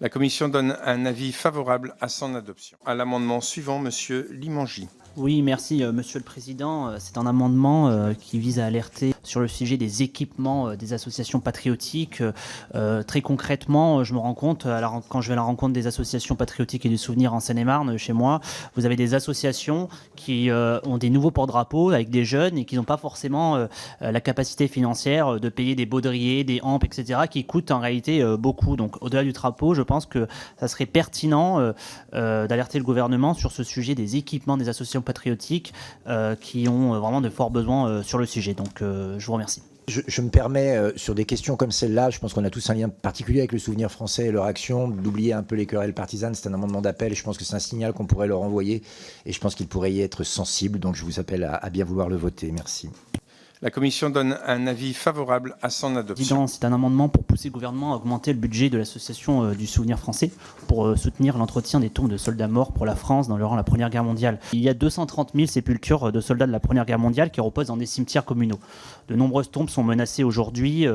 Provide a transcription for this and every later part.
La commission donne un avis favorable à son adoption. À l'amendement suivant, Monsieur Limangy. Oui, merci Monsieur le Président. C'est un amendement qui vise à alerter sur le sujet des équipements des associations patriotiques. Très concrètement, je me rends compte, quand je vais à la rencontre des associations patriotiques et du souvenir en Seine-et-Marne, chez moi, vous avez des associations qui ont des nouveaux porte-drapeaux avec des jeunes et qui n'ont pas forcément la capacité financière de payer des baudriers, des hampes, etc., qui coûtent en réalité beaucoup. Donc au-delà du drapeau, je pense que ça serait pertinent d'alerter le gouvernement sur ce sujet des équipements des associations patriotiques qui ont vraiment de forts besoins sur le sujet. Donc je vous remercie. Je me permets, sur des questions comme celle-là, je pense qu'on a tous un lien particulier avec le souvenir français et leur action, d'oublier un peu les querelles partisanes. C'est un amendement d'appel et je pense que c'est un signal qu'on pourrait leur envoyer et je pense qu'ils pourraient y être sensibles. Donc je vous appelle à bien vouloir le voter. Merci. La commission donne un avis favorable à son adoption. C'est un amendement pour pousser le gouvernement à augmenter le budget de l'association du souvenir français pour soutenir l'entretien des tombes de soldats morts pour la France dans le rang de la Première Guerre mondiale. Il y a 230 000 sépultures de soldats de la Première Guerre mondiale qui reposent dans des cimetières communaux. De nombreuses tombes sont menacées aujourd'hui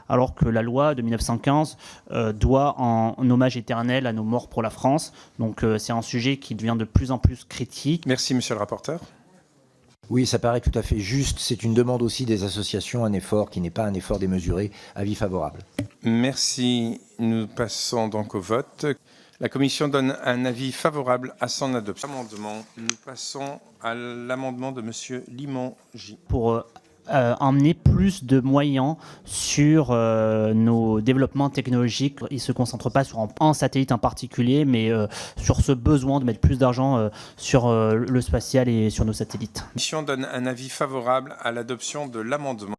alors que la loi de 1915 doit en hommage éternel à nos morts pour la France. Donc c'est un sujet qui devient de plus en plus critique. Merci, monsieur le rapporteur. Oui, ça paraît tout à fait juste. C'est une demande aussi des associations, un effort qui n'est pas un effort démesuré. Avis favorable. Merci. Nous passons donc au vote. La commission donne un avis favorable à son adoption. Nous passons à l'amendement de monsieur Limangy. Pour emmener plus de moyens sur nos développements technologiques. Ils ne se concentrent pas sur un satellite en particulier, mais sur ce besoin de mettre plus d'argent sur le spatial et sur nos satellites. La commission donne un avis favorable à l'adoption de l'amendement.